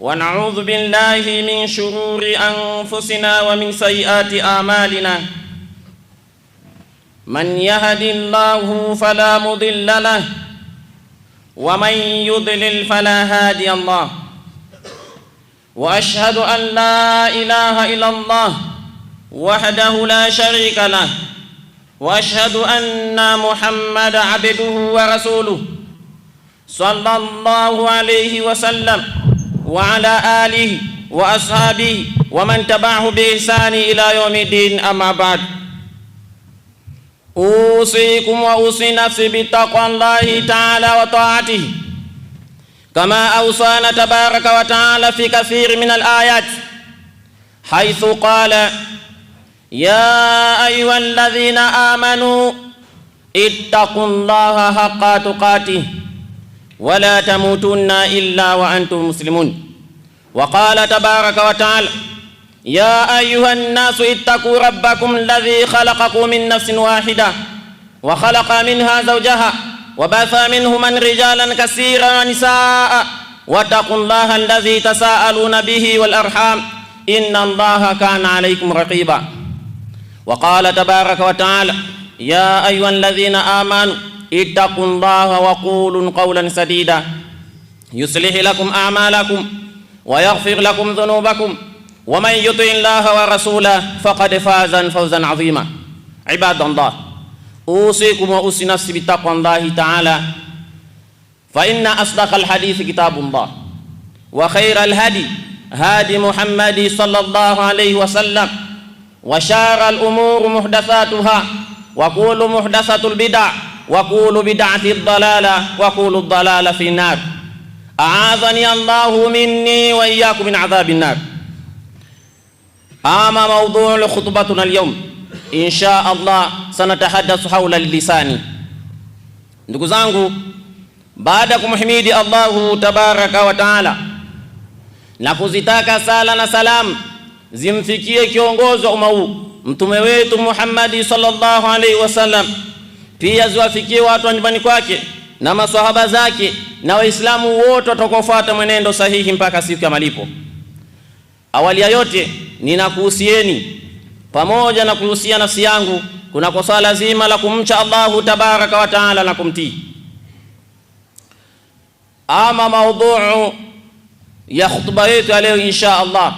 ونعوذ بالله من شرور أنفسنا ومن سيئات أعمالنا من يهد الله فلا مضل له ومن يضلل فلا هادي الله وأشهد أن لا إله إلا الله وحده لا شريك له وأشهد أن محمد عبده ورسوله صلى الله عليه وسلم وعلى آله وأصحابه ومن تبعه بإحسان إلى يوم الدين. أما بعد، أوصيكم وأوصي نفسي بتقوى الله تعالى وطاعته كما أوصانا تبارك وتعالى في كثير من الآيات، حيث قال: يا أيها الذين آمنوا اتقوا الله حق تقاته ولا تموتن إلا وأنتم مسلمون. وقال تبارك وتعالى: يا أيها الناس اتقوا ربكم الذي خلقكم من نفس واحدة وخلق منها زوجها وبث منهما رجالا كثيرا ونساء واتقوا الله الذي تساءلون به والأرحام إن الله كان عليكم رقيبا. وقال تبارك وتعالى: يا أيها الذين آمنوا اتقوا الله وقولوا قولا سديدا يصلح لكم أعمالكم ويغفر لكم ذنوبكم ومن يطع الله ورسوله فقد فاز فوزا عظيما. عباد الله، أوصيكم وأوصي نفسي بتقوى الله تعالى، فإن أصدق الحديث كتاب الله وخير الهدي هدي محمد صلى الله عليه وسلم وشار الأمور محدثاتها وكل محدثة البدع وكل بدعة الضلالة وكل الضلالة في النار. أعاذني الله مني وإياكم من عذاب النار. أما موضوع خطبتنا اليوم إن شاء الله سنتحدث حول اللسان. Ndugu zangu, baada kumhimidi Allahu tabaraka wa taala na kuzitaka sala na salam zimfikie kiongozi wa umma huu mtume wetu Muhammad sallallahu alaihi wasallam, pia ziwafikie watu wa nyumbani kwake na maswahaba zake na waislamu wote watakaofuata mwenendo sahihi mpaka siku ya malipo. Awali ya yote, ninakuhusieni pamoja na kuhusia nafsi yangu kuna swala zima la kumcha Allahu tabaraka wa taala na kumtii. Ama maudhu ya khutba yetu leo insha Allah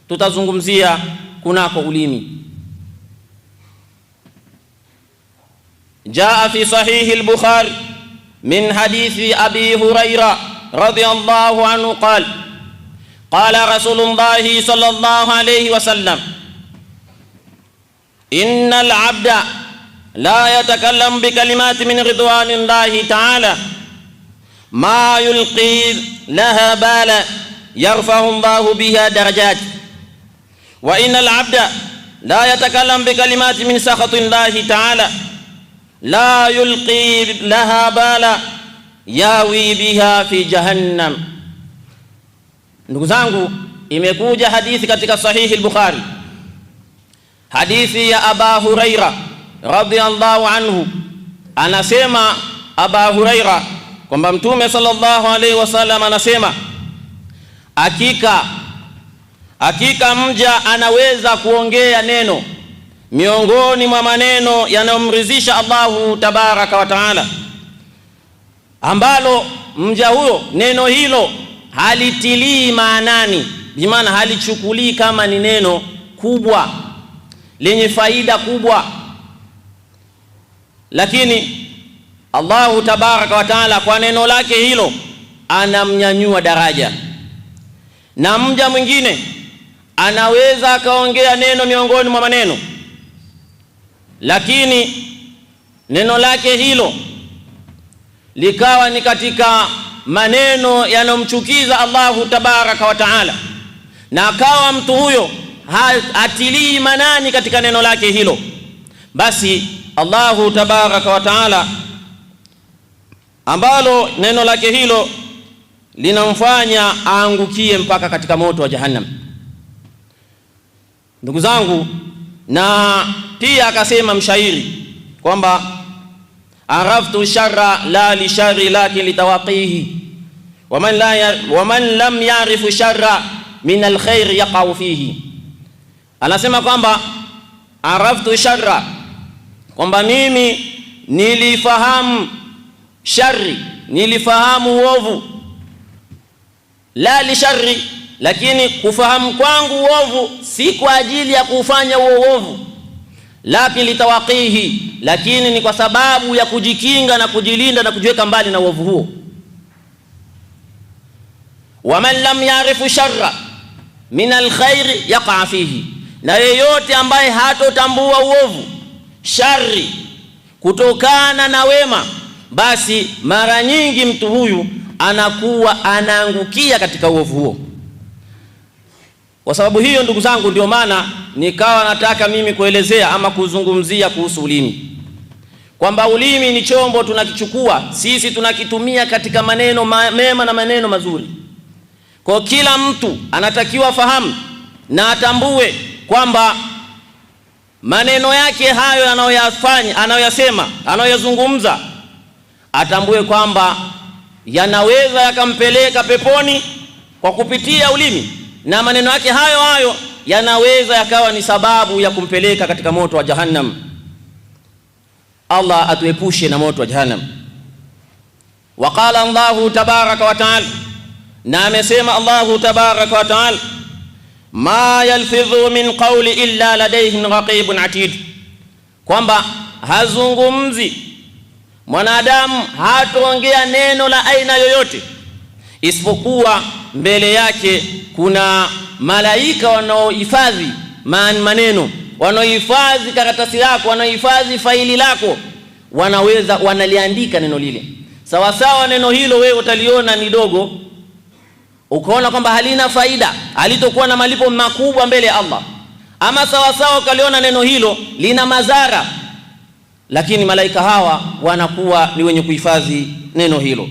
tutazungumzia kunako ulimi. جاء في صحيح البخاري من حديث أبي هريرة رضي الله عنه قال: قال رسول الله صلى الله عليه وسلم: إن العبد لا يتكلم بكلمات من رضوان الله تعالى ما يلقي لها بالا يرفع الله بها درجات، وإن العبد لا يتكلم بكلمات من سخط الله تعالى لا يلقي لها بالا yawi biha fi jahannam. Ndugu zangu, imekuja hadithi katika sahihi al-Bukhari, hadithi ya Aba Huraira radhiyallahu anhu. Anasema Aba Huraira kwamba Mtume sallallahu alaihi wasallam anasema, hakika mja anaweza kuongea neno miongoni mwa maneno yanayomridhisha Allahu tabaraka wa taala, ambalo mja huyo neno hilo halitilii maanani, bimaana halichukulii kama ni neno kubwa lenye faida kubwa, lakini Allahu tabaraka wa taala kwa neno lake hilo anamnyanyua daraja. Na mja mwingine anaweza akaongea neno miongoni mwa maneno, lakini neno lake hilo likawa ni katika maneno yanomchukiza Allahu tabaraka wa taala, na akawa mtu huyo hatilii manani katika neno lake hilo, basi Allahu tabaraka wa taala ambalo neno lake hilo linamfanya aangukie mpaka katika moto wa jahannam. Ndugu zangu, na pia akasema mshairi kwamba araftu sharra la li sharri lakin litawaqihi waman lam ya'rifu sharra min alkhair yaqa'u fihi. Anasema kwamba araftu sharra, kwamba mimi nilifahamu shari, nilifahamu uovu, la li sharri, lakini kufahamu kwangu uovu si kwa ajili ya kufanya uovu, lakini litawaqihi, lakini ni kwa sababu ya kujikinga na kujilinda na kujiweka mbali na uovu huo. Waman lam ya'rifu sharra min alkhair yaqa fihi, na yeyote ambaye hatotambua uovu, shari kutokana na wema, basi mara nyingi mtu huyu anakuwa anaangukia katika uovu huo. Kwa sababu hiyo, ndugu zangu, ndio maana nikawa nataka mimi kuelezea ama kuzungumzia kuhusu ulimi, kwamba ulimi ni chombo tunakichukua sisi, tunakitumia katika maneno mema na maneno mazuri. Kwa kila mtu anatakiwa fahamu na atambue kwamba maneno yake hayo anayoyafanya, anayoyasema, anayoyazungumza, atambue kwamba yanaweza yakampeleka peponi kwa kupitia ulimi, na maneno yake hayo hayo yanaweza yakawa ni sababu ya kumpeleka katika moto wa jahannam. Allah atuepushe na moto wa jahannam. Waqala Allahu tabaraka wa taala, na amesema Allahu tabaraka wa taala, ma yalfidhu min qawli illa ladayhi raqibun atid, kwamba hazungumzi mwanadamu, hataongea neno la aina yoyote isipokuwa mbele yake kuna malaika wanaohifadhi maneno, wanaohifadhi karatasi yako, wanaohifadhi faili lako, wanaliandika neno lile. Sawa sawa neno hilo wewe utaliona ni dogo, ukaona kwamba halina faida, halitokuwa na malipo makubwa mbele ya Allah. Ama sawa sawa ukaliona neno hilo lina madhara, lakini malaika hawa wanakuwa ni wenye kuhifadhi neno hilo.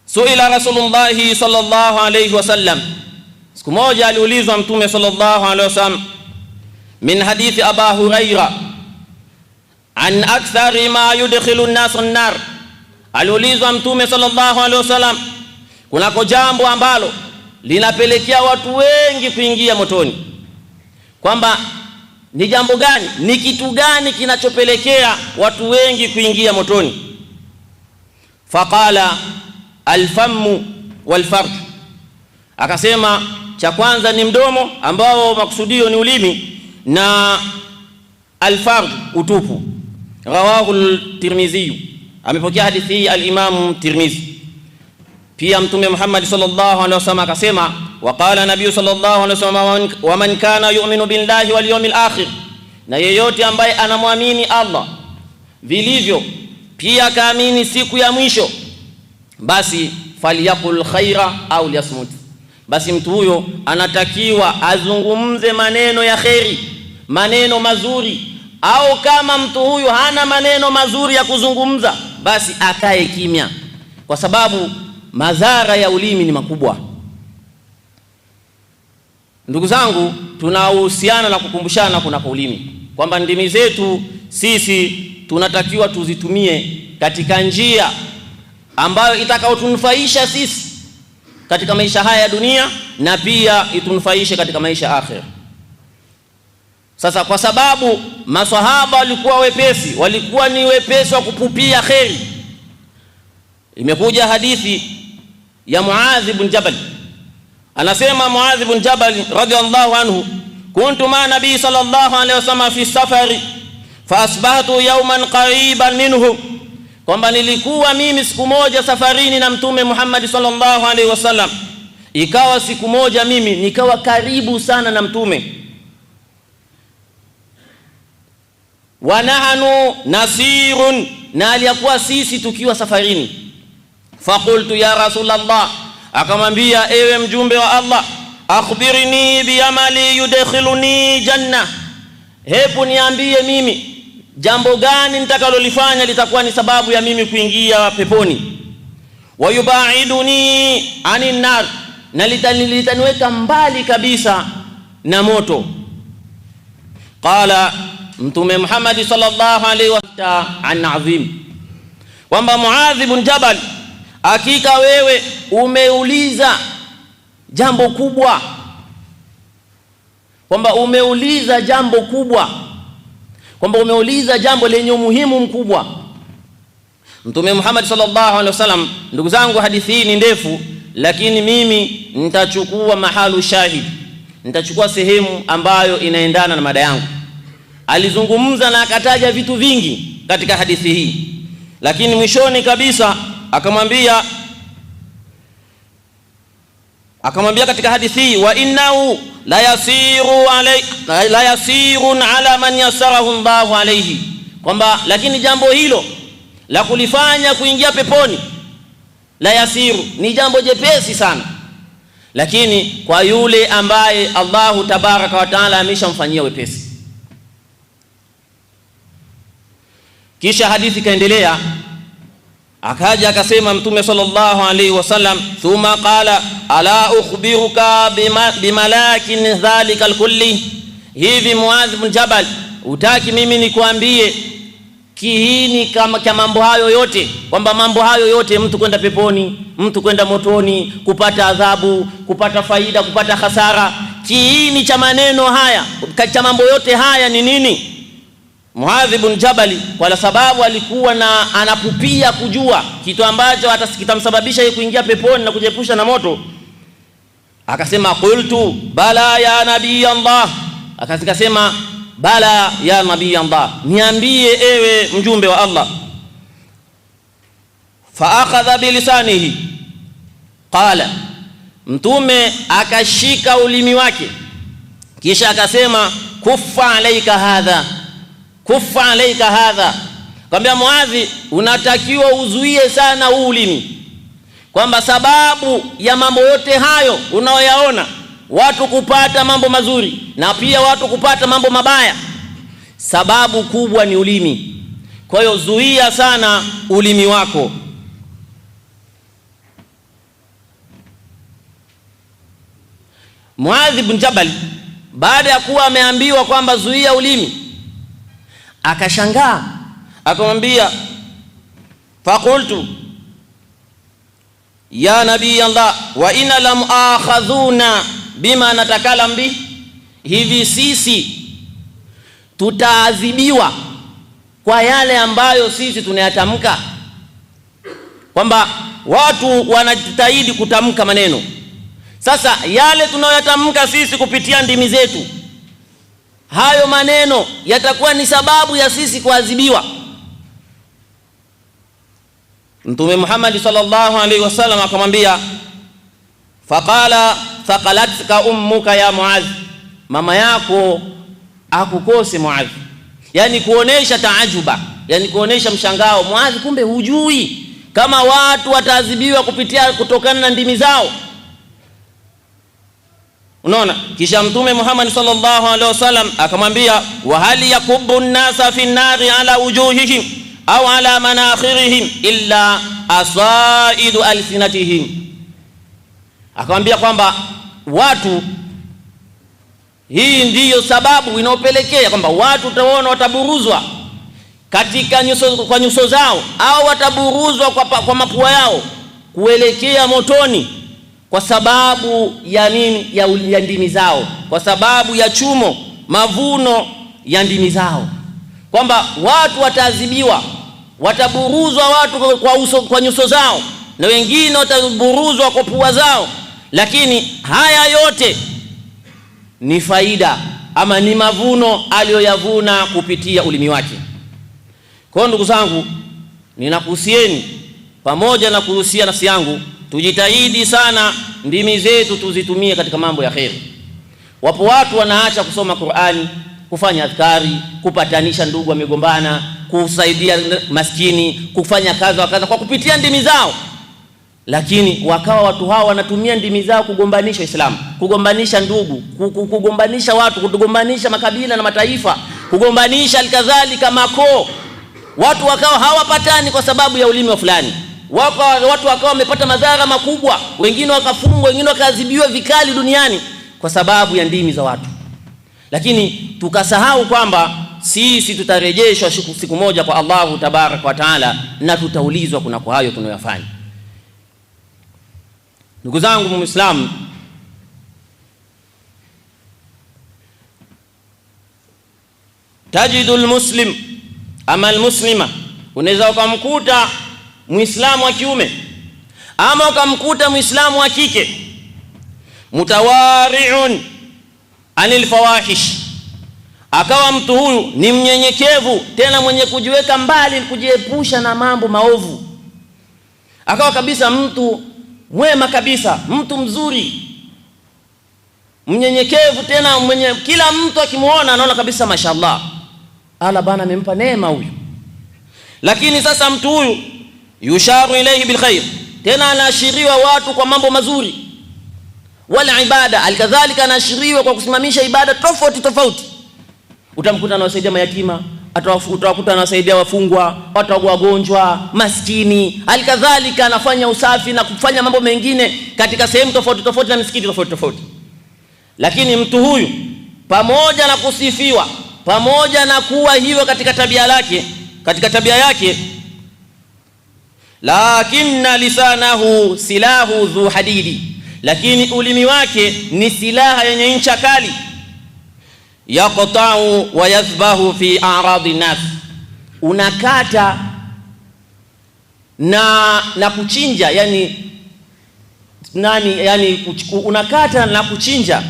Suila Rasulullah sallallahu alayhi wasallam, siku moja aliulizwa Mtume sallallahu alayhi wasallam, min hadithi Aba Huraira, an akthari ma yudkhilu an-nas an-nar. Aliulizwa Mtume sallallahu alayhi wasallam kunako jambo ambalo linapelekea watu wengi kuingia motoni, kwamba ni jambo gani, ni kitu gani kinachopelekea watu wengi kuingia motoni? Faqala alfamu walfarj, akasema cha kwanza ni mdomo ambao makusudio ni ulimi, na alfarj utupu. Rawahu Tirmidhi, amepokea hadithi hii al-Imam Tirmidhi. Pia Mtume Muhammad sallallahu alaihi wasallam akasema, waqala nabii sallallahu alaihi wasallam, wa man kana yu'minu billahi wal yawmil akhir, na yeyote ambaye anamwamini Allah vilivyo, pia kaamini siku ya mwisho, basi falyakul khaira au liyasmut, basi mtu huyo anatakiwa azungumze maneno ya kheri, maneno mazuri, au kama mtu huyo hana maneno mazuri ya kuzungumza, basi akae kimya, kwa sababu madhara ya ulimi ni makubwa. Ndugu zangu, tunahusiana na kukumbushana kuna kwa ulimi, kwamba ndimi zetu sisi tunatakiwa tuzitumie katika njia ambayo itakayotunufaisha sisi katika maisha haya ya dunia, na pia itunufaishe katika maisha ya akhera. Sasa kwa sababu maswahaba walikuwa ni wepesi wa kupupia kheri, imekuja hadithi ya Muadh ibn Jabal. Anasema Muadh ibn Jabal radhiallahu anhu, kuntu ma nabii sallallahu alaihi wasallam fi safari fa asbahtu yawman qariban minhu, kwamba nilikuwa mimi siku moja safarini na Mtume Muhammad sallallahu alaihi wasallam, ikawa siku moja mimi nikawa karibu sana na Mtume, wa nahnu nasirun, na aliyakuwa sisi tukiwa safarini. Faqultu ya Rasulullah, akamwambia ewe mjumbe wa Allah, akhbirni bi amali yudkhiluni janna, hebu niambie mimi jambo gani nitakalolifanya litakuwa ni sababu ya mimi kuingia peponi. Wayubaiduni anin nar, na litaniweka mbali kabisa na moto. Qala Mtume Muhammad sallallahu alaihi wasallam an azim, kwamba Muadh ibn Jabal, hakika wewe umeuliza jambo kubwa, kwamba umeuliza jambo kubwa, kwamba umeuliza jambo lenye umuhimu mkubwa. Mtume Muhammad sallallahu alaihi wasallam, ndugu zangu, hadithi hii ni ndefu, lakini mimi nitachukua mahalu shahid, nitachukua sehemu ambayo inaendana na mada yangu. Alizungumza na akataja vitu vingi katika hadithi hii, lakini mwishoni kabisa akamwambia katika hadithi hii, wa innahu la yasirun ala man yasarahu Allahu alayhi, kwamba lakini jambo hilo la kulifanya kuingia peponi, la yasiru, ni jambo jepesi sana, lakini kwa yule ambaye Allahu tabaraka wa taala ameshamfanyia wepesi. Kisha hadithi kaendelea, akaja akasema Mtume sallallahu alaihi wasallam, thumma qala ala ukhbiruka bimalakin dhalika alkulli, hivi Muadh bin Jabal, utaki mimi nikuambie kiini kama mambo hayo yote, kwamba mambo hayo yote, mtu kwenda peponi, mtu kwenda motoni, kupata adhabu, kupata faida, kupata hasara, kiini cha maneno haya, cha mambo yote haya ni nini? Muadh ibn Jabal, kwa sababu alikuwa na anapupia kujua kitu ambacho kitamsababisha yeye kuingia peponi na kujepusha na moto, akasema qultu bala ya nabii Allah, akasema bala ya nabii Allah, niambie ewe mjumbe wa Allah. Fa akhadha bilisanihi, qala, Mtume akashika ulimi wake, kisha akasema kuffa alayka hadha, kuffa alayka hadha, kwamba Muadhi, unatakiwa uzuie sana huu ulimi, kwamba sababu ya mambo yote hayo unaoyaona, watu kupata mambo mazuri na pia watu kupata mambo mabaya, sababu kubwa ni ulimi. Kwa hiyo zuia sana ulimi wako. Muadh ibn Jabal, baada ya kuwa ameambiwa kwamba zuia ulimi, akashangaa, akamwambia faqultu ya nabii Allah, wa inna lam akhadhuna bima natakalam bi, hivi sisi tutaadhibiwa kwa yale ambayo sisi tunayatamka? Kwamba watu wanajitahidi kutamka maneno, sasa yale tunayoyatamka sisi kupitia ndimi zetu, hayo maneno yatakuwa ni sababu ya sisi kuadhibiwa. Mtume Muhammad sallallahu alaihi wasallam akamwambia, faqala thaqalatka ummuka ya Muadh, mama yako akukose Muadh. Yani kuonesha taajuba, yani kuonesha mshangao, Muadh, kumbe hujui kama watu wataadhibiwa kutokana na ndimi zao. Unaona? Kisha Mtume Muhammad sallallahu alaihi wasallam akamwambia, wa hal yakubbu an-nasa fi an-nari ala wujuhihim au ala manakhirihim illa asaidu alsinatihim, akamwambia kwamba watu, hii ndiyo sababu inayopelekea kwamba watu utaona wataburuzwa katika kwa nyuso zao, au wataburuzwa kwa mapua yao kuelekea motoni, kwa sababu ya nini? Ya ndimi zao, kwa sababu ya chumo, mavuno ya ndimi zao, kwamba watu wataadhibiwa, wataburuzwa watu kwa nyuso zao, na wengine wataburuzwa kwa pua zao, lakini haya yote ni faida ama ni mavuno aliyoyavuna kupitia ulimi wake. Kwa ndugu zangu, ninakuhusieni pamoja na kuhusia nafsi yangu, tujitahidi sana ndimi zetu tuzitumie katika mambo ya kheri. Wapo watu wanaacha kusoma Qur'ani, kufanya adhkari, kupatanisha ndugu wamegombana, kusaidia maskini, kufanya kazi wa kaza kwa kupitia ndimi zao. lakini wakawa watu hawa wanatumia ndimi zao kugombanisha Uislamu, kugombanisha ndugu, kugombanisha watu, kugombanisha makabila na mataifa, kugombanisha alikadhalika makoo. Watu wakawa hawapatani kwa sababu ya ulimi wa fulani. Watu wakawa wamepata madhara makubwa, wengine wakafungwa, wengine wakaadhibiwa vikali duniani kwa sababu ya ndimi za watu. Lakini tukasahau kwamba sisi tutarejeshwa siku moja kwa Allahu tabaraka wa taala, na tutaulizwa kunako hayo tunayofanya. Ndugu zangu Muislamu, tajidul muslim ama almuslima, unaweza ukamkuta Muislamu wa kiume ama ukamkuta Muislamu wa kike, mutawari'un anil fawahish, akawa mtu huyu ni mnyenyekevu tena mwenye kujiweka mbali, kujiepusha na mambo maovu, akawa kabisa mtu mwema kabisa, mtu mzuri, mnyenyekevu tena mwenye kila mtu akimuona anaona kabisa mashallah, ala bana amempa neema huyu. Lakini sasa mtu huyu yusharu ilayhi bil khair, tena anaashiriwa watu kwa mambo mazuri, wala ibada alikadhalika anaashiriwa kwa kusimamisha ibada tofauti tofauti. Utamkuta anawasaidia mayatima, utawakuta anawasaidia wafungwa, watu wagonjwa, maskini, alikadhalika anafanya usafi na kufanya mambo mengine katika sehemu tofauti tofauti na misikiti tofauti tofauti. Lakini mtu huyu pamoja na kusifiwa, pamoja na kuwa hivyo katika tabia yake, lakinna lisanahu silahu dhu hadidi, lakini ulimi wake ni silaha yenye ncha kali. Yaqta'u wa yadhbahu fi a'radi nas, unakata na kuchinja, unakata na kuchinja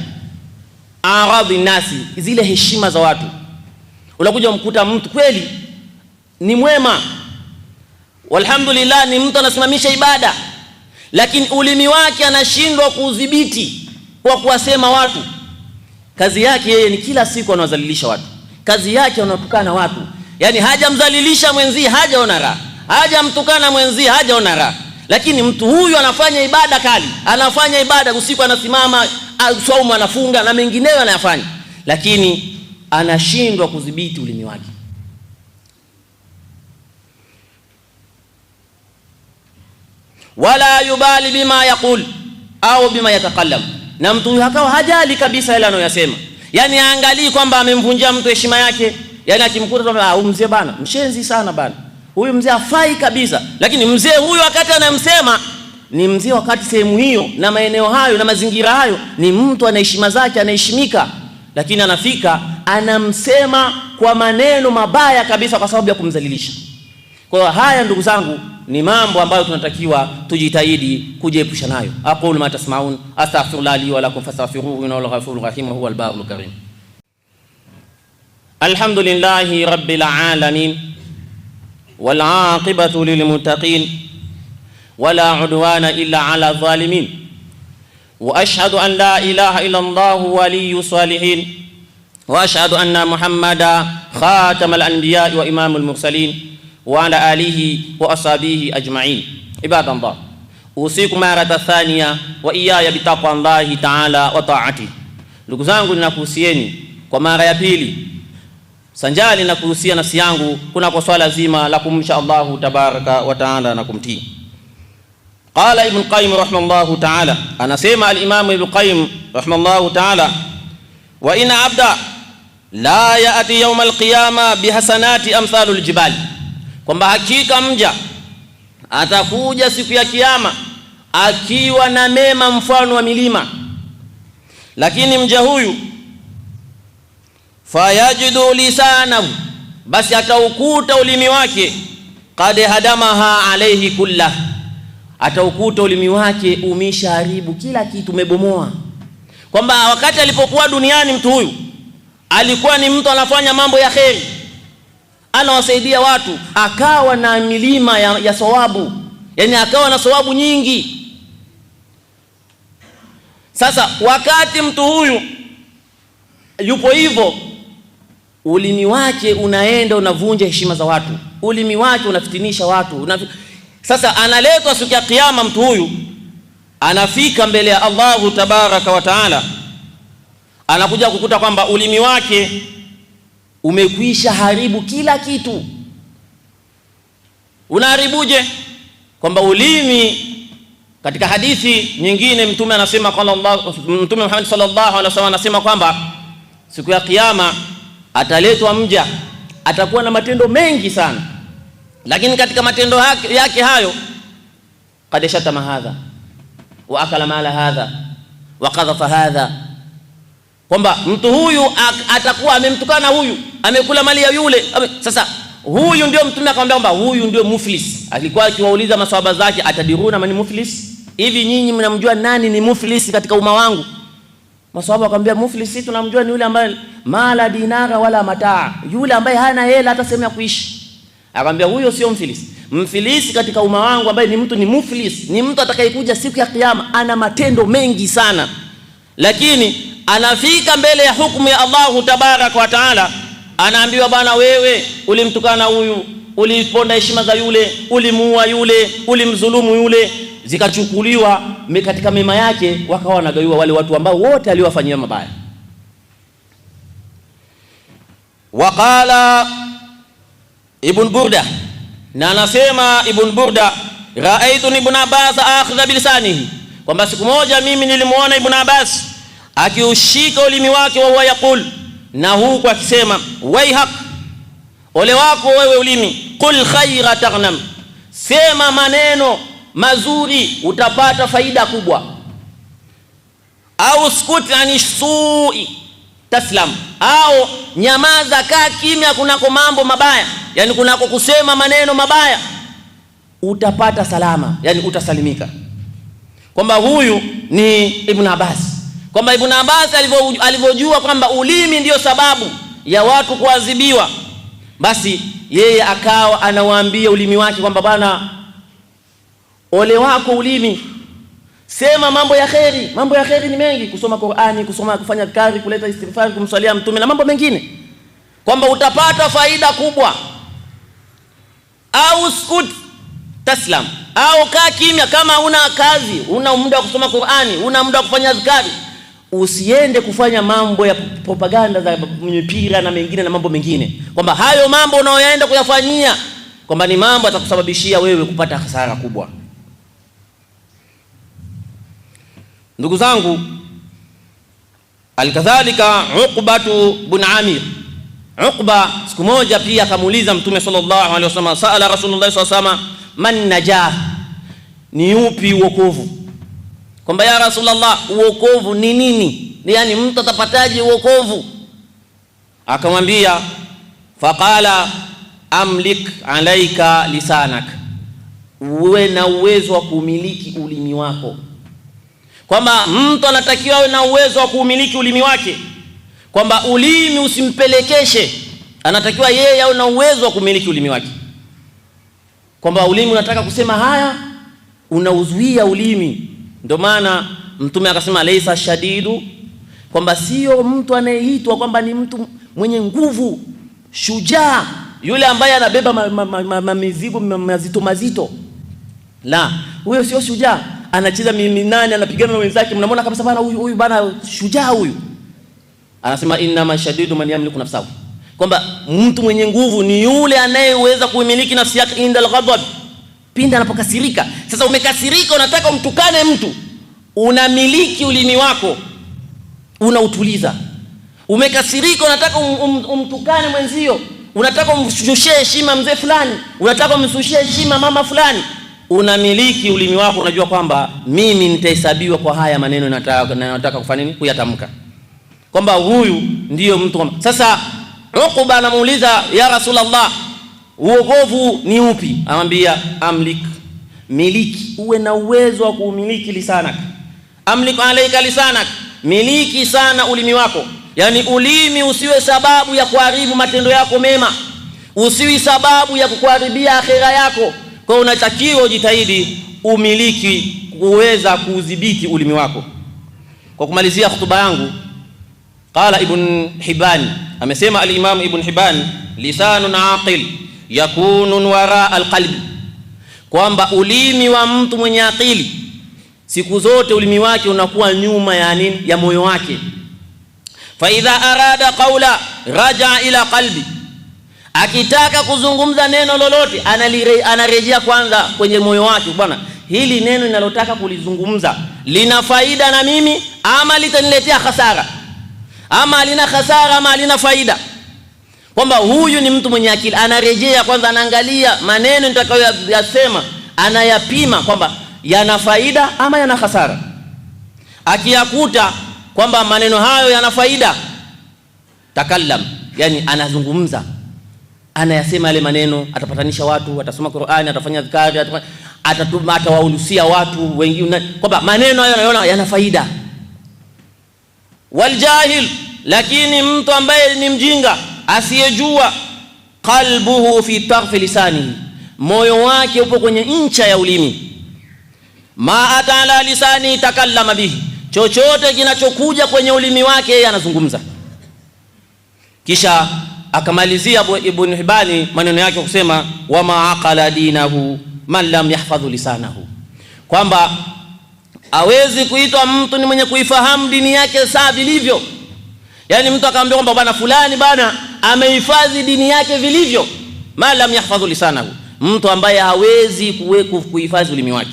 a'radi nasi, zile heshima za watu. Unakuja mkuta mtu kweli ni mwema, walhamdulillah, ni mtu anasimamisha ibada, lakini ulimi wake anashindwa kuudhibiti kwa kuwasema watu. Kazi yake yeye ni kila siku anawazalilisha watu, kazi yake anatukana watu, yani hajamdhalilisha mwenzie hajaona raha, hajamtukana mwenzie hajaona raha. Lakini mtu huyu anafanya ibada kali, anafanya ibada usiku, anasimama saumu, anafunga na mengineyo anayafanya, lakini anashindwa kudhibiti ulimi wake. Wala yubali bima yaqul au bima yatakallam, na mtu huyu akawa hajali kabisa yale anayosema, yani aangalii kwamba amemvunjia mtu heshima yake. Yani akimkuta kwamba huyu mzee bana mshenzi sana bana, huyu mzee hafai kabisa, lakini mzee huyu wakati anamsema ni mzee, wakati sehemu hiyo na maeneo hayo na mazingira hayo ni mtu ana heshima zake, anaheshimika, lakini anafika anamsema kwa maneno mabaya kabisa kwa sababu ya kumdhalilisha. Kwa hiyo haya ndugu zangu ni mambo ambayo tunatakiwa tujitahidi kujiepusha nayo. Aqulu ma tasmaun, astaghfirullah li wa lakum fastaghfiruhu innahu al-ghafurur rahim wa huwa al-barrul karim. Alhamdulillahi rabbil alamin wal aqibatu lil muttaqin wala udwana illa ala zalimin wa ashhadu an la ilaha illa Allah waliyyus salihin wa ashhadu anna Muhammadan khatamal anbiya wa imamul mursalin wa ala alihi wa ashabihi ajma'in. Ibadallah, usiku marata thania wa iyaya bitaqwallahi ta'ala wa ta'ati. Ndugu zangu, ninakuhusieni kwa mara ya pili sanjali na kuhusia nafsi yangu kuna kwa swala zima la kumcha Allahu tabaraka wa ta'ala na kumtii. Qala Ibn Qayyim rahimahullahu ta'ala, anasema al-Imam Ibn Qayyim rahimahullahu ta'ala, wa inna abda la ya'ti yawm al-qiyama bihasanati amthalul jibal, kwamba hakika mja atakuja siku ya kiyama akiwa na mema mfano wa milima, lakini mja huyu fayajidu lisanahu, basi ataukuta ulimi wake qad hadamaha alayhi kullah, ataukuta ulimi wake umeshaharibu kila kitu, umebomoa. Kwamba wakati alipokuwa duniani mtu huyu alikuwa ni mtu anafanya mambo ya kheri, anawasaidia watu, akawa na milima ya sawabu, yani akawa na sawabu nyingi. Sasa wakati mtu huyu yupo hivyo, ulimi wake unaenda unavunja heshima za watu, ulimi wake unafitinisha watu, Sasa analetwa siku ya kiyama, mtu huyu anafika mbele ya Allahu tabaraka wa taala, anakuja kukuta kwamba ulimi wake umekwisha haribu kila kitu. Unaharibuje? Kwamba ulimi, katika hadithi nyingine Mtume anasema, Mtume Muhammad sallallahu alaihi wasallam anasema kwamba siku ya kiyama ataletwa mja, atakuwa na matendo mengi sana, lakini katika matendo yake hayo, qad shatama hadha wa akala mala hadha wa qadhafa hadha, kwamba mtu huyu atakuwa amemtukana huyu, amekula mali ya yule. Sasa huyu ndio Mtume akamwambia kwamba huyu ndio muflis. Alikuwa akiwauliza maswahaba zake, atadiruna man muflis, hivi nyinyi mnamjua nani ni muflis katika umma wangu? Maswahaba akamwambia, muflis tunamjua ni yule ambaye mala dinara wala mataa, yule ambaye hana hela hata sehemu ya kuishi. Akamwambia huyo sio mfilisi. Mfilisi katika umma wangu ambaye ni mtu ni muflis, ni mtu atakayekuja siku ya kiyama ana matendo mengi sana, lakini anafika mbele ya hukumu ya Allahu tabaraka wa taala, anaambiwa bwana, wewe ulimtukana huyu, uliponda heshima za yule, ulimuua yule, ulimdhulumu yule, zikachukuliwa katika mema yake, wakawa wanagawiwa wale watu ambao wote aliwafanyia mabaya. Waqala Ibn Burda, na anasema Ibn Burda, raaitu Ibn Abbas akhadha bilisanihi, kwamba siku moja mimi nilimuona Ibn Abbas akiushika ulimi wake, wa huwa yaqul, na huku akisema, waihak, ole wako wewe ulimi, qul khaira taghnam, sema maneno mazuri utapata faida kubwa, au skut ani sui taslam, au nyamaza, kaa kimya kunako mambo mabaya, yani kunako kusema maneno mabaya utapata salama, yani utasalimika. Kwamba huyu ni Ibn Abbas, kwamba Ibn Abbas alivyojua kwamba ulimi ndiyo sababu ya watu kuadhibiwa, basi yeye akawa anawaambia ulimi wake kwamba bana, ole wako ulimi, sema mambo ya kheri. Mambo ya kheri ni mengi, kusoma Qur'ani, kufanya dhikri, kuleta istighfar, kumswalia Mtume na mambo mengine, kwamba utapata faida kubwa. Au skut taslam, au kaa kimya, kama una kazi, una muda wa kusoma Qur'ani, una muda wa kufanya dhikri, usiende kufanya mambo ya propaganda za mipira na mengine na mambo mengine, kwamba hayo mambo unayoenda kuyafanyia kwamba ni mambo atakusababishia wewe kupata hasara kubwa. Ndugu zangu, alikadhalika Uqbatu bin Amir, Uqba siku moja pia akamuuliza Mtume sallallahu alaihi wasallam, saala Rasulullah sallallahu alaihi wasallam, man najah, ni upi uokovu? Kwamba ya Rasulullah, uokovu ni nini? Yani mtu atapataje uokovu? Akamwambia, faqala amlik alaika lisanak, uwe na uwezo wa kumiliki ulimi wako. Kwamba mtu anatakiwa awe na uwezo wa kumiliki ulimi wake, kwamba ulimi usimpelekeshe, anatakiwa yeye awe na uwezo wa kumiliki ulimi wake. Kwamba ulimi unataka kusema haya, unauzuia ulimi. Ndio maana Mtume akasema laisa shadidu, kwamba sio mtu anayeitwa kwamba ni mtu mwenye nguvu, shujaa, yule ambaye anabeba mizigo mazito mazito. La, huyo sio shujaa. Anacheza minani, anapigana na wenzake, mnamwona kabisa bana, huyu bana shujaa huyu. Anasema inna shadidu man yamliku nafsahu, kwamba mtu mwenye nguvu ni yule anayeweza kuimiliki nafsi yake indal ghadab, pindi anapokasirika. Sasa umekasirika, unataka umtukane mtu, unamiliki ulimi wako, unautuliza. Umekasirika, unataka umtukane mwenzio, unataka umshushie heshima mzee fulani, unataka umshushie heshima mama fulani, unamiliki ulimi wako, unajua kwamba mimi nitahesabiwa kwa haya maneno nataka kufanya nini, kuyatamka. Kwamba huyu ndiyo mtu kwamba. Sasa Uqba anamuuliza, ya Rasulullah, uokovu ni upi? Anamwambia amlik, miliki, uwe na uwezo wa kumiliki lisanak. Amlik alaika lisanak, miliki sana ulimi wako. Yani ulimi usiwe sababu ya kuharibu matendo yako mema, usiwe sababu ya kukuharibia akhera yako. Kwa unatakiwa ujitahidi umiliki, kuweza kudhibiti ulimi wako. Kwa kumalizia hutuba yangu, qala Ibn Hibban, amesema al-Imam Ibn Hibban, lisanun aqil yakunun wara al-qalb, kwamba ulimi wa mtu mwenye akili siku zote ulimi wake unakuwa nyuma ya nini? Ya moyo wake. Fa idha arada qawla raja ila qalbi, akitaka kuzungumza neno lolote anarejea kwanza kwenye moyo wake, bwana, hili neno ninalotaka kulizungumza lina faida na mimi ama litaniletea hasara, ama lina hasara ama lina faida. Kwamba huyu ni mtu mwenye akili, anarejea kwanza, anaangalia maneno nitakayoyasema, anayapima kwamba yana faida ama yana hasara. Akiyakuta kwamba maneno hayo yana faida, takallam, yani anazungumza, anayasema yale maneno, atapatanisha watu, atasoma Qur'ani, atafanya dhikari, atawahusia watu wengine kwamba maneno hayo anaona yana faida. Waljahil, lakini mtu ambaye ni mjinga asiyejua, qalbuhu fi tarfi lisani, moyo wake upo kwenye ncha ya ulimi. Ma atala lisani takallama bihi, chochote kinachokuja kwenye ulimi wake yeye anazungumza. Kisha akamalizia Ibn Hibani maneno yake kusema, wa ma aqala dinahu man lam yahfadhu lisanahu, kwamba hawezi kuitwa mtu ni mwenye kuifahamu dini yake sawa vilivyo. Yani mtu akamwambia kwamba bwana fulani bwana amehifadhi dini yake vilivyo, man lam yahfadhu lisanahu, mtu ambaye hawezi kuhifadhi ulimi wake,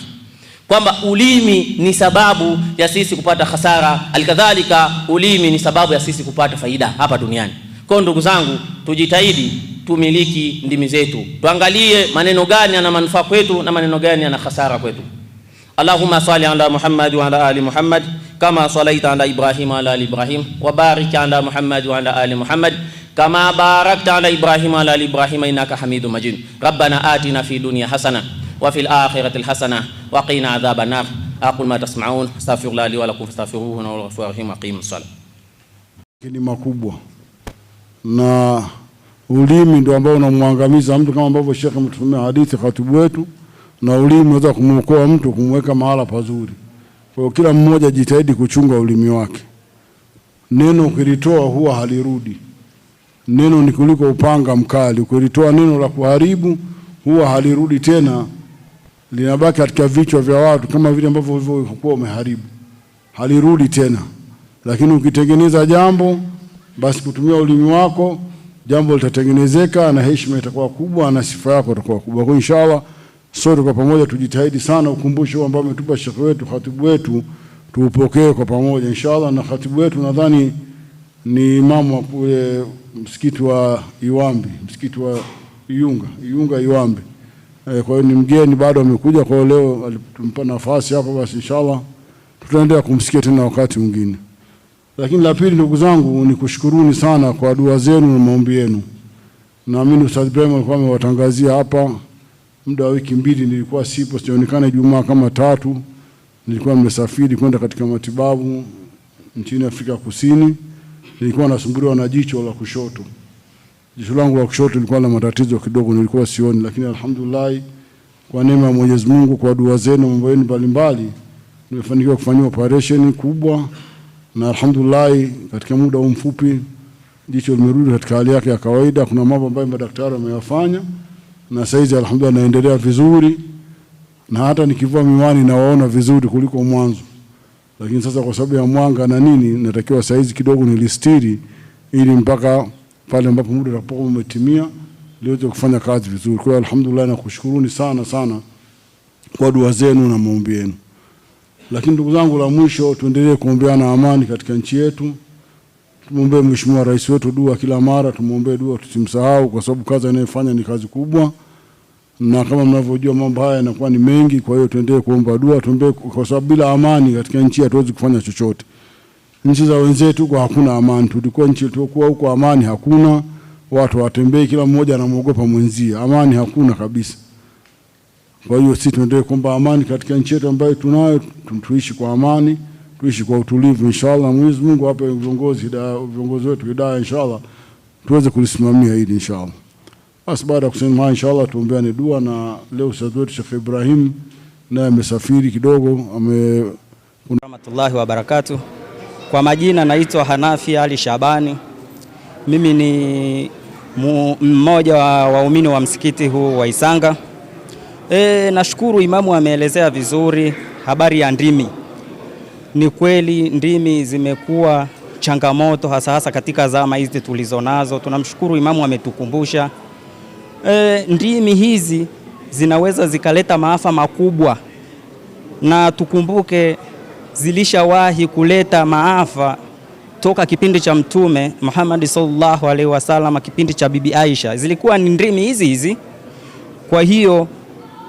kwamba ulimi ni sababu ya sisi kupata hasara, alikadhalika ulimi ni sababu ya sisi kupata faida hapa duniani. Kwa ndugu zangu, tujitahidi tumiliki ndimi zetu, tuangalie maneno gani yana manufaa kwetu na maneno gani yana hasara kwetu. Allahumma salli ala Muhammad wa ala ali Muhammad kama salaita ala Ibrahim wa ala ali Ibrahim, wa barik ala Muhammad wa ala ali Muhammad kama barakta ala Ibrahim wa ala ali Ibrahim innaka Hamidum Majid. Rabbana atina fi dunya hasana wa fil akhirati hasana wa qina adhaban nar. Aqul ma tasma'un, astaghfirullah li wa lakum fastaghfiruhu innahu huwal ghafurur rahim. Aqimus salat. Ni makubwa, na ulimi ndio ambao unamwangamiza mtu, kama ambavyo Sheikh ametumia hadithi khatibu wetu, na ulimi unaweza kumwokoa mtu, kumweka mahala pazuri. Kwa hiyo kila mmoja jitahidi kuchunga ulimi wake. Neno ukilitoa huwa halirudi. Neno ni kuliko upanga mkali, ukilitoa neno la kuharibu huwa halirudi tena, linabaki katika vichwa vya watu kama vile ambavyo ulivyokuwa umeharibu, halirudi tena. Lakini ukitengeneza jambo, basi kutumia ulimi wako jambo litatengenezeka na heshima itakuwa kubwa na sifa yako itakuwa kubwa. Kwa inshallah sote kwa pamoja tujitahidi sana, ukumbusho ambao ametupa Sheikh wetu, khatibu wetu, tuupokee kwa pamoja inshallah. Na khatibu wetu nadhani ni imamu wa kule msikiti wa Iwambi, msikiti wa Iunga Iwambi. Kwa hiyo ni mgeni bado amekuja, kwa leo alitumpa nafasi hapo, basi inshallah tutaendelea kumsikia tena wakati mwingine. Lakini la pili, ndugu zangu, ni kushukuruni sana kwa dua zenu na maombi yenu. Naamini Ustadh Ibrahim alikuwa amewatangazia hapa, muda wa wiki mbili nilikuwa sipo, sionekana Ijumaa kama 3, nilikuwa nimesafiri kwenda katika matibabu nchini Afrika Kusini. Nilikuwa nasumbuliwa na jicho la kushoto. Jicho langu la kushoto lilikuwa na matatizo kidogo, nilikuwa sioni, lakini alhamdulillah kwa neema ya Mwenyezi Mungu, kwa dua zenu, mambo yenu mbalimbali, nimefanikiwa kufanyia operation kubwa, na alhamdulillah katika muda mfupi jicho limerudi katika hali yake ya kawaida. Kuna mambo ambayo madaktari wameyafanya na saizi alhamdulillah naendelea vizuri, na hata nikivua miwani nawaona vizuri kuliko mwanzo. Lakini sasa kwa sababu ya mwanga na nini, natakiwa saizi kidogo nilistiri ili mpaka pale ambapo muda utakapokuwa umetimia liweze kufanya kazi vizuri. Kwa alhamdulillah nakushukuruni sana sana kwa dua zenu na maombi yenu. Lakini ndugu zangu, la mwisho, tuendelee kuombeana amani katika nchi yetu. Tumuombe Mheshimiwa Rais wetu dua kila mara, tumuombe dua, tusimsahau, kwa sababu kazi anayofanya ni kazi kubwa, na kama mnavyojua mambo haya yanakuwa ni mengi. Kwa hiyo tuendelee kuomba dua, tuombe, kwa sababu bila amani katika nchi hatuwezi kufanya chochote. Nchi za wenzetu kwa hakuna amani, tulikuwa nchi tulikuwa huko amani hakuna, watu watembei kila mmoja anamuogopa mwenzie, amani hakuna kabisa. Kwa hiyo sisi tuendelee kuomba amani katika nchi yetu ambayo tunayo, tuishi kwa amani, tuishi kwa utulivu inshallah. Mwenyezi Mungu ape viongozi wetu hidayah inshallah, tuweze kulisimamia hili inshallah. Basi baada ya kusema inshallah tuombeane dua. Na leo ustadh wetu Sheikh Ibrahim naye amesafiri kidogo, rahmatullahi wa barakatuh. Kwa majina naitwa Hanafi Ali Shabani. Mimi ni mmoja wa waumini wa msikiti huu wa Isanga. Nashukuru imamu ameelezea vizuri habari ya ndimi. Ni kweli ndimi zimekuwa changamoto hasa katika zama hizi tulizonazo. Tunamshukuru imamu ametukumbusha ndimi hizi zinaweza zikaleta maafa makubwa, na tukumbuke zilishawahi kuleta maafa toka kipindi cha Mtume Muhammad sallallahu alaihi wasallam, kipindi cha Bibi Aisha, zilikuwa ni ndimi hizi hizi. Kwa hiyo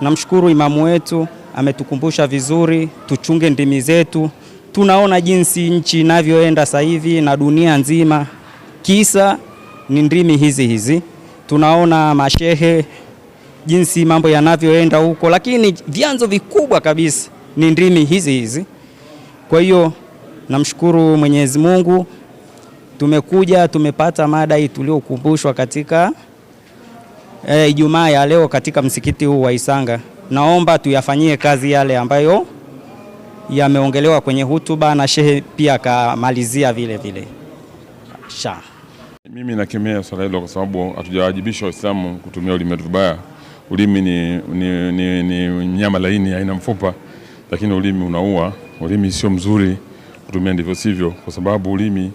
namshukuru imamu wetu ametukumbusha vizuri, tuchunge ndimi zetu. Tunaona jinsi nchi inavyoenda sasa hivi na dunia nzima, kisa ni ndimi hizi hizi. Tunaona mashehe jinsi mambo yanavyoenda huko, lakini vyanzo vikubwa kabisa ni ndimi hizi hizi. Kwa hiyo namshukuru Mwenyezi Mungu, tumepata mada hii tuliokumbushwa katika Ijumaa ya leo katika msikiti huu wa Isanga. Naomba tuyafanyie kazi yale ambayo yameongelewa kwenye hutuba na shehe pia akamalizia vile vile. Mimi nakemea swala hilo kwa sababu hatujawajibishwa Waislamu kutumia ulimi vibaya. Ulimi ni nyama laini, haina mfupa, lakini ulimi unaua. Ulimi sio mzuri kutumia ndivyo sivyo, kwa sababu ulimi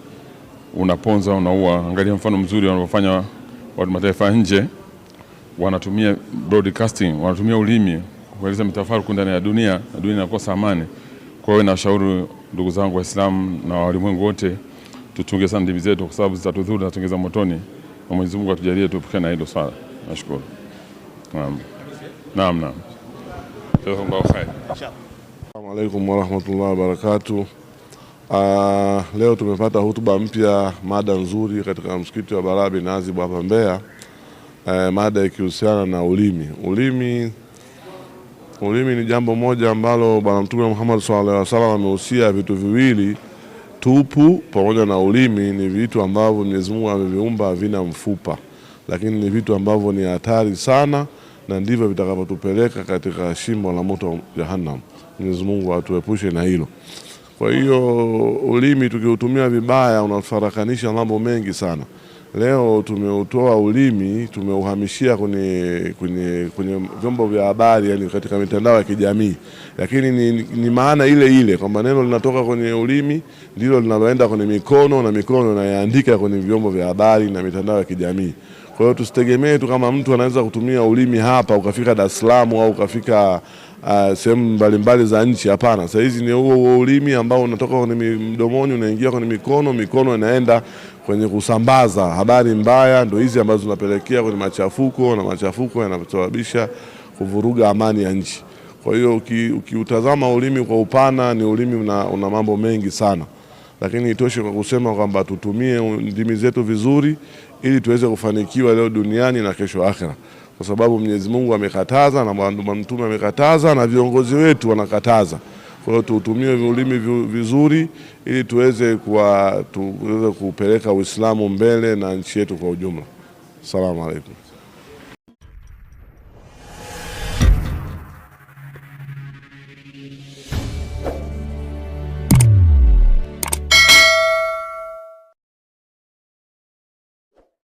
unaponza, unaua. Angalia mfano mzuri wanaofanya watu mataifa nje, wanatumia broadcasting, wanatumia ulimi kueleza mitafaruku ndani ya dunia, na dunia inakosa amani. Kwa hiyo nashauri ndugu zangu Waislamu na walimwengu wote tuchunge sana ndimi zetu, kwa sababu zitatudhuru na tungeza motoni, na Mwenyezi Mungu atujalie tuepukane na hilo swala. Nashukuru. Naam. Jazakumullahu khair. Assalamu alaykum wa rahmatullahi wa barakatuh. Leo tumepata hutuba mpya, mada nzuri katika msikiti wa Bara bin Azib hapa Mbeya. Mada ikihusiana na ulimi. Ulimi ni jambo moja ambalo Bwana Mtume Muhammad sallallahu alaihi wasallam amehusia vitu viwili. Tupu pamoja na ulimi ni vitu ambavyo Mwenyezi Mungu ameviumba havina mfupa, lakini ni vitu ambavyo ni hatari sana, na ndivyo vitakavyotupeleka katika shimo la moto wa Jahannam. Mwenyezi Mungu atuepushe na hilo. Kwa hiyo ulimi tukiutumia vibaya unafarakanisha mambo mengi sana. Leo tumeutoa ulimi, tumeuhamishia kwenye vyombo vya habari, yani katika mitandao ya kijamii. Lakini ni maana ile kwamba neno linatoka kwenye ulimi ndilo linaloenda kwenye mikono, na mikono inaandika kwenye vyombo vya habari na mitandao ya kijamii. Kwa hiyo tusitegemee tu kama mtu anaweza kutumia ulimi hapa ukafika Dar es Salaam au ukafika sehemu mbalimbali za nchi. Hapana, sasa hizi ni huo ulimi ambao unatoka kwenye mdomoni unaingia kwenye mikono inaenda kwenye kusambaza habari mbaya, ndio hizi ambazo zinapelekea kwenye machafuko, na machafuko yanasababisha kuvuruga amani ya nchi. Kwa hiyo ukiutazama ulimi kwa upana, ni ulimi una mambo mengi sana, lakini itoshe kwa kusema kwamba tutumie ndimi zetu vizuri ili tuweze kufanikiwa leo duniani na kesho akhera, kwa sababu Mwenyezi Mungu amekataza na Mtume amekataza na viongozi wetu wanakataza. Kwa hiyo tutumie ulimi vizuri ili tuweze kupeleka Uislamu mbele na nchi yetu kwa ujumla. Asalamu alaykum.